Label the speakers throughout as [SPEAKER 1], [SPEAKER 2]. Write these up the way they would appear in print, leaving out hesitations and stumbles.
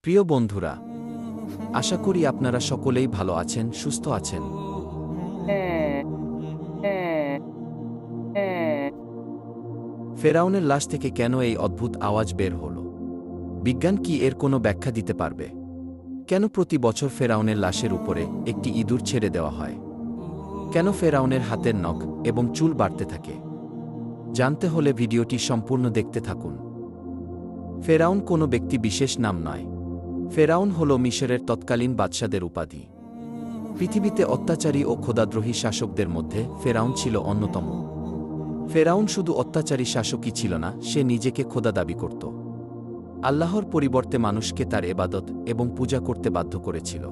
[SPEAKER 1] প্রিয় বন্ধুরা, আশা করি আপনারা সকলেই ভালো আছেন, সুস্থ আছেন। ফেরাউনের লাশ থেকে কেন এই অদ্ভুত আওয়াজ বের হল? বিজ্ঞান কি এর কোনো ব্যাখ্যা দিতে পারবে? কেন প্রতি বছর ফেরাউনের লাশের উপরে একটি ইঁদুর ছেড়ে দেওয়া হয়? কেন ফেরাউনের হাতের নখ এবং চুল বাড়তে থাকে? জানতে হলে ভিডিওটি সম্পূর্ণ দেখতে থাকুন। ফেরাউন কোনো ব্যক্তি বিশেষ নাম নয়। ফেরাউন হল মিশরের তৎকালীন বাদশাদের উপাধি। পৃথিবীতে অত্যাচারী ও খোদাদ্রোহী শাসকদের মধ্যে ফেরাউন ছিল অন্যতম। ফেরাউন শুধু অত্যাচারী শাসকই ছিল না, সে নিজেকে খোদা দাবি করত। আল্লাহর পরিবর্তে মানুষকে তার এবাদত এবং পূজা করতে বাধ্য করেছিল।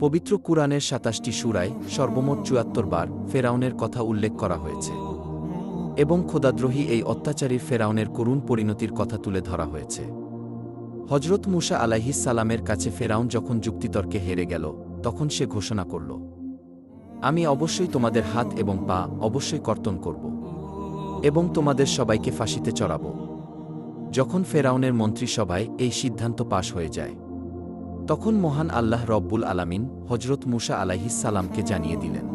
[SPEAKER 1] পবিত্র কুরআনের ২৭টি সূরায় সর্বমোট ৭৪ বার ফেরাউনের কথা উল্লেখ করা হয়েছে এবং খোদাদ্রোহী এই অত্যাচারী ফেরাউনের করুণ পরিণতির কথা তুলে ধরা হয়েছে। হজরত মুসা আলাইহিস সালামের কাছে ফেরাউন যখন যুক্তিতর্কে হেরে গেল, তখন সে ঘোষণা করল, আমি অবশ্যই তোমাদের হাত এবং পা অবশ্যই কর্তন করব এবং তোমাদের সবাইকে ফাঁসিতে চড়াব। যখন ফেরাউনের মন্ত্রিসভায় এই সিদ্ধান্ত পাশ হয়ে যায়, তখন মহান আল্লাহ রব্বুল আলামিন হজরত মুসা আলাইহিস সালামকে জানিয়ে দিলেন,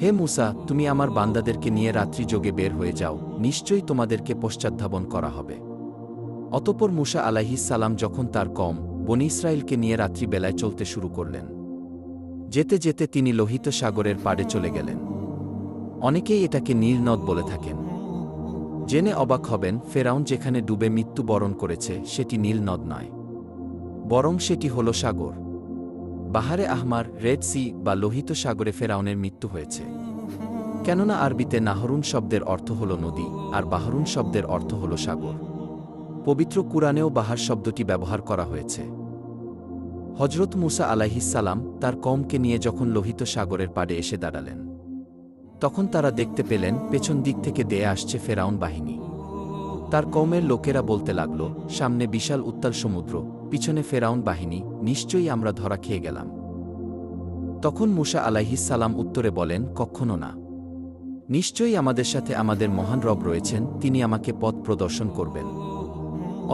[SPEAKER 1] হে মুসা, তুমি আমার বান্দাদেরকে নিয়ে রাত্রি যোগে বের হয়ে যাও, নিশ্চয়ই তোমাদেরকে পশ্চাদ্ধাবন করা হবে। অতঃপর মুসা আলাইহিস সালাম যখন তার কওম বনী ইসরাইলকে নিয়ে রাত্রিবেলায় চলতে শুরু করলেন, যেতে যেতে তিনি লোহিত সাগরের পাড়ে চলে গেলেন। অনেকেই এটাকে নীল নদ বলে থাকেন। জেনে অবাক হবেন, ফেরাউন যেখানে ডুবে মৃত্যুবরণ করেছে সেটি নীল নদ নয়, বরং সেটি হল সাগর। বাহারে আহমার, রেড সি বা লোহিত সাগরে ফেরাউনের মৃত্যু হয়েছে। কেননা আরবিতে নাহরুন শব্দের অর্থ হল নদী, আর বাহরুন শব্দের অর্থ হল সাগর। পবিত্র কুরআনেও বাহার শব্দটি ব্যবহার করা হয়েছে। হজরত মুসা আলাইহিস সালাম তার কওমকে নিয়ে যখন লোহিত সাগরের পাড়ে এসে দাঁড়ালেন, তখন তারা দেখতে পেলেন পেছন দিক থেকে দেয়ে আসছে ফেরাউন বাহিনী। তার কওমের লোকেরা বলতে লাগল, সামনে বিশাল উত্তাল সমুদ্র, পিছনে ফেরাউন বাহিনী, নিশ্চয়ই আমরা ধরা খেয়ে গেলাম। তখন মুসা আলাইহিস সালাম উত্তরে বলেন, কখনো না। নিশ্চয়ই আমাদের সাথে আমাদের মহান রব রয়েছেন, তিনি আমাকে পথ প্রদর্শন করবেন।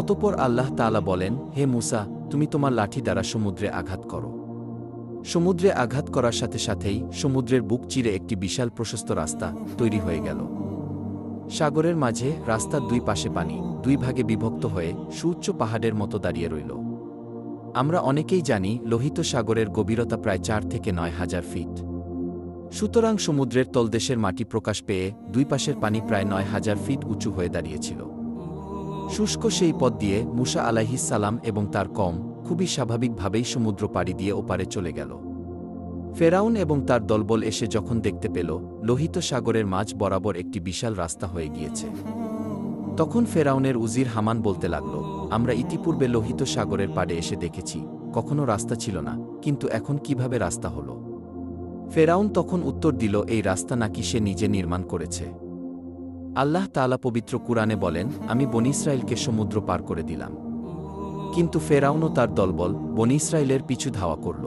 [SPEAKER 1] অতঃপর আল্লাহ তাআলা বলেন, হে মুসা, তুমি তোমার লাঠি দ্বারা সমুদ্রে আঘাত করো। সমুদ্রে আঘাত করার সাথে সাথেই সমুদ্রের বুক চিরে একটি বিশাল প্রশস্ত রাস্তা তৈরি হয়ে গেল। সাগরের মাঝে রাস্তার দুই পাশে পানি দুই ভাগে বিভক্ত হয়ে সুউচ্চ পাহাড়ের মতো দাঁড়িয়ে রইল। আমরা অনেকেই জানি লোহিত সাগরের গভীরতা প্রায় ৪ থেকে ৯ হাজার ফিট। সুতরাং সমুদ্রের তলদেশের মাটি প্রকাশ পেয়ে দুই পাশের পানি প্রায় ৯ হাজার ফিট উঁচু হয়ে দাঁড়িয়েছিল। শুষ্ক সেই পথ দিয়ে মুসা আলাইহিস সালাম এবং তার কওম খুবই স্বাভাবিকভাবেই সমুদ্র পাড়ি দিয়ে ওপারে চলে গেল। ফেরাউন এবং তার দলবল এসে যখন দেখতে পেল লোহিত সাগরের মাঝ বরাবর একটি বিশাল রাস্তা হয়ে গিয়েছে, তখন ফেরাউনের উজির হামান বলতে লাগল, আমরা ইতিপূর্বে লোহিত সাগরের পাড়ে এসে দেখেছি, কখনো রাস্তা ছিল না, কিন্তু এখন কিভাবে রাস্তা হল? ফেরাউন তখন উত্তর দিল, এই রাস্তা নাকি সে নিজে নির্মাণ করেছে। আল্লাহ তাআলা পবিত্র কুরআনে বলেন, আমি বনী ইসরাইলকে সমুদ্র পার করে দিলাম, কিন্তু ফেরাউন ও তার দলবল বনী ইসরাইলের পিছু ধাওয়া করল।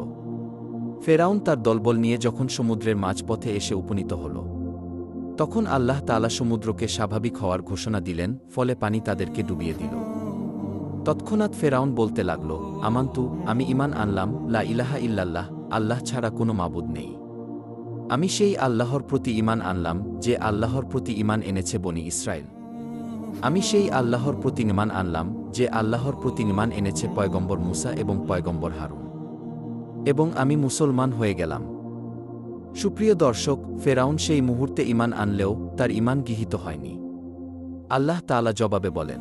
[SPEAKER 1] ফেরাউন তার দলবল নিয়ে যখন সমুদ্রের মাঝপথে এসে উপনীত হল, তখন আল্লাহ তাআলা সমুদ্রকে স্বাভাবিক হওয়ার ঘোষণা দিলেন, ফলে পানি তাদেরকে ডুবিয়ে দিল। তৎক্ষণাৎ ফেরাউন বলতে লাগল, আমান্তু, আমি ঈমান আনলাম, লা ইলাহা ইল্লাল্লাহ, আল্লাহ ছাড়া কোনো মাবুদ নেই। আমি সেই আল্লাহর প্রতি ঈমান আনলাম যে আল্লাহর প্রতি ঈমান এনেছে বনী ইসরাইল। আমি সেই আল্লাহর প্রতি ঈমান আনলাম যে আল্লাহর প্রতি ঈমান এনেছে পয়গম্বর মুসা এবং পয়গম্বর হারুন, এবং আমি মুসলমান হয়ে গেলাম। সুপ্রিয় দর্শক, ফেরাউন সেই মুহূর্তে ঈমান আনলেও তার ঈমান গৃহীত হয়নি। আল্লাহ তাআলা জবাবে বলেন,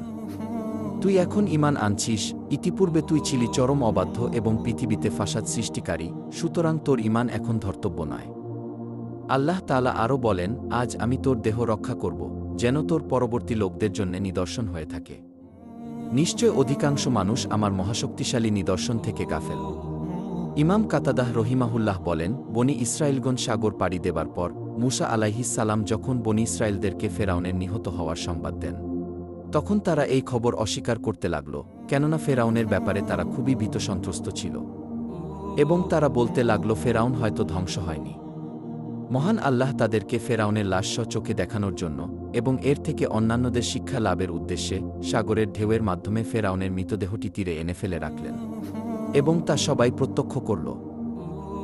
[SPEAKER 1] তুই এখন ঈমান আনছিস, ইতিপূর্বে তুই ছিলি চরম অবাধ্য এবং পৃথিবীতে ফাসাদ সৃষ্টিকারী, সুতরাং তোর ঈমান এখন ধর্তব্য নয়। আল্লাহ তাআলা আরও বলেন, আজ আমি তোর দেহ রক্ষা করব, যেন তোর পরবর্তী লোকদের জন্য নিদর্শন হয়ে থাকে। নিশ্চয় অধিকাংশ মানুষ আমার মহাশক্তিশালী নিদর্শন থেকে গাফেল। ইমাম কাতাদাহ রহিমাহুল্লাহ বলেন, বনী ইসরাইলগণ সাগর পাড়ি দেবার পর মুসা আলাইহিস সালাম যখন বনী ইসরাইলদেরকে ফেরাউনের নিহত হওয়ার সংবাদ দেন, তখন তারা এই খবর অস্বীকার করতে লাগল, কেননা ফেরাউনের ব্যাপারে তারা খুবই ভীতসন্ত্রস্ত ছিল এবং তারা বলতে লাগল, ফেরাউন হয়তো ধ্বংস হয়নি। মহান আল্লাহ তাদেরকে ফেরাউনের লাশ চোখে দেখানোর জন্য এবং এর থেকে অন্যান্যদের শিক্ষা লাভের উদ্দেশ্যে সাগরের ঢেউয়ের মাধ্যমে ফেরাউনের মৃতদেহটি তীরে এনে ফেলে রাখলেন এবং তা সবাই প্রত্যক্ষ করল।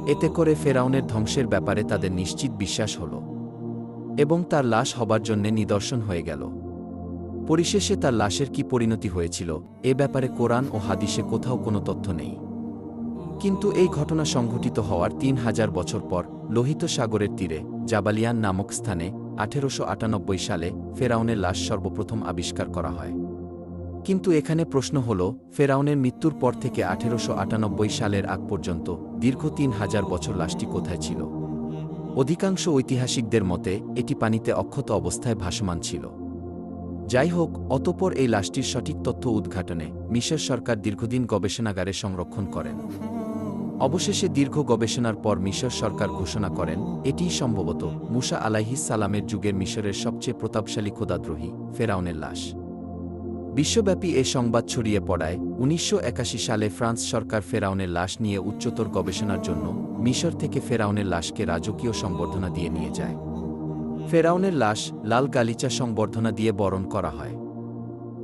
[SPEAKER 1] এতে করে ফেরাউনের ধ্বংসের ব্যাপারে তাদের নিশ্চিত বিশ্বাস হল এবং তার লাশ হবার জন্যে নিদর্শন হয়ে গেল। পরিশেষে তার লাশের কি পরিণতি হয়েছিল এ ব্যাপারে কোরআন ও হাদিসে কোথাও কোনো তথ্য নেই। কিন্তু এই ঘটনা সংঘটিত হওয়ার ৩,০০০ বছর পর লোহিত সাগরের তীরে জাবালিয়ান নামক স্থানে ১৮৯৮ সালে ফেরাউনের লাশ সর্বপ্রথম আবিষ্কার করা হয়। কিন্তু এখানে প্রশ্ন হল, ফেরাউনের মৃত্যুর পর থেকে ১৮৯৮ সালের আগ পর্যন্ত দীর্ঘ ৩,০০০ বছর লাশটি কোথায় ছিল? অধিকাংশ ঐতিহাসিকদের মতে এটি পানিতে অক্ষত অবস্থায় ভাসমান ছিল। যাই হোক, অতঃপর এই লাশটির সঠিক তথ্য উদ্ঘাটনে মিশর সরকার দীর্ঘদিন গবেষণাগারে সংরক্ষণ করেন। অবশেষে দীর্ঘ গবেষণার পর মিশর সরকার ঘোষণা করেন এটিই সম্ভবত মুসা আলাইহিস সালামের যুগের মিশরের সবচেয়ে প্রতাপশালী খোদাদ্রোহী ফেরাউনের লাশ। বিশ্বব্যাপী এ সংবাদ ছড়িয়ে পড়ায় ১৯৮১ সালে ফ্রান্স সরকার ফেরাউনের লাশ নিয়ে উচ্চতর গবেষণার জন্য মিশর থেকে ফেরাউনের লাশকে রাজকীয় সংবর্ধনা দিয়ে নিয়ে যায়। ফেরাউনের লাশ লাল গালিচা সংবর্ধনা দিয়ে বরণ করা হয়।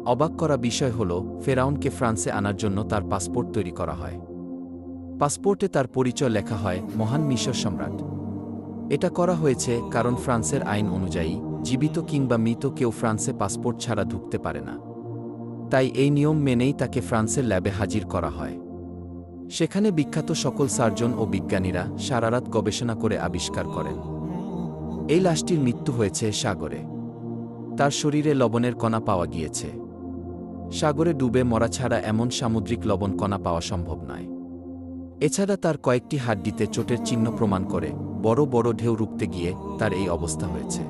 [SPEAKER 1] অবাক করা বিষয় হল, ফেরাউনকে ফ্রান্সে আনার জন্য তার পাসপোর্ট তৈরি করা হয়। পাসপোর্টে তার পরিচয় লেখা হয় মহান মিশর সম্রাট। এটা করা হয়েছে কারণ ফ্রান্সের আইন অনুযায়ী জীবিত কিংবা মৃত কেউ ফ্রান্সে পাসপোর্ট ছাড়া ঢুকতে পারে না। তাই এই নিয়ম মেনেই তাকে ফ্রান্সের ল্যাবে হাজির করা হয়। সেখানে বিখ্যাত সকল সার্জন ও বিজ্ঞানীরা সারারাত গবেষণা করে আবিষ্কার করেন এই লাশটির মৃত্যু হয়েছে সাগরে। তার শরীরে লবণের কণা পাওয়া গিয়েছে। সাগরে ডুবে মরা ছাড়া এমন সামুদ্রিক লবণ কণা পাওয়া সম্ভব নয়। এছাড়া তার কয়েকটি হাড্ডিতে চোটের চিহ্ন প্রমাণ করে বড় বড় ঢেউ রুখতে গিয়ে তার এই অবস্থা হয়েছে।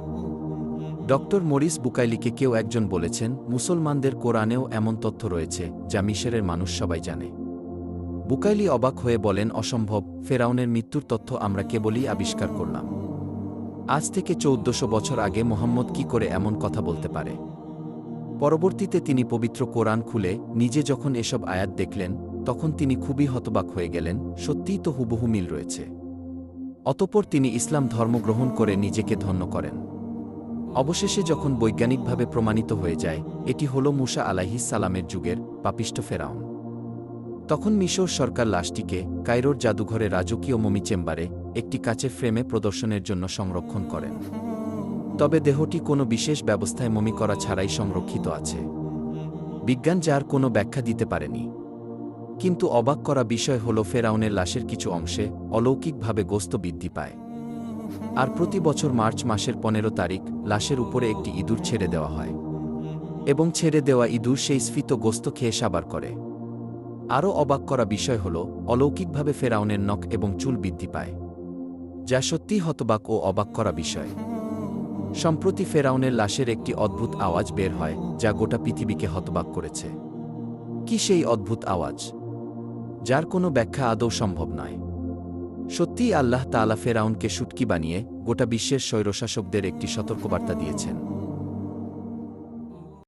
[SPEAKER 1] ডক্টর মরিস বুকাইলিকে কেউ একজন বলেছেন, মুসলমানদের কোরআনেও এমন তথ্য রয়েছে যা মিশরের মানুষ সবাই জানে। বুকাইলি অবাক হয়ে বলেন, অসম্ভব, ফেরাউনের মৃত্যুর তথ্য আমরা কেবলই আবিষ্কার করলাম। আজ থেকে ১৪০০ বছর আগে মোহাম্মদ কি করে এমন কথা বলতে পারে? পরবর্তীতে তিনি পবিত্র কোরআন খুলে নিজে যখন এসব আয়াত দেখলেন তখন তিনি খুবই হতবাক হয়ে গেলেন। সত্যিই তো হুবহু মিল রয়েছে। অতঃপর তিনি ইসলাম ধর্ম গ্রহণ করে নিজেকে ধন্য করেন। অবশেষে যখন বৈজ্ঞানিকভাবে প্রমাণিত হয়ে যায় এটি হল মুসা আলাইহিস সালামের যুগের পাপিষ্ঠ ফেরাউন, তখন মিশর সরকার লাশটিকে কায়রোর জাদুঘরে রাজকীয় মমি চেম্বারে একটি কাচের ফ্রেমে প্রদর্শনের জন্য সংরক্ষণ করেন। তবে দেহটি কোনো বিশেষ ব্যবস্থায় মমি করা ছাড়াই সংরক্ষিত আছে। বিজ্ঞান যার কোনো ব্যাখ্যা দিতে পারেনি। কিন্তু অবাক করা বিষয় হল, ফেরাউনের লাশের কিছু অংশে অলৌকিকভাবে গোস্ত বৃদ্ধি পায়। আর প্রতি বছর মার্চ মাসের ১৫ তারিখ লাশের উপরে একটি ইঁদুর ছেড়ে দেওয়া হয় এবং ছেড়ে দেওয়া ইঁদুর সেই স্ফীত গোস্ত খেয়ে সাবার করে। আরও অবাক করা বিষয় হল, অলৌকিকভাবে ফেরাউনের নখ এবং চুল বৃদ্ধি পায়, যা সত্যিই হতবাক ও অবাক করা বিষয়। সম্প্রতি ফেরাউনের লাশের একটি অদ্ভুত আওয়াজ বের হয় যা গোটা পৃথিবীকে হতবাক করেছে। কি সেই অদ্ভুত আওয়াজ, যার কোনো ব্যাখ্যা আদৌ সম্ভব নয়? সত্যিই আল্লাহ তাআলা ফেরাউনকে শুটকি বানিয়ে গোটা বিশ্বের স্বৈরশাসকদের একটি সতর্কবার্তা দিয়েছেন।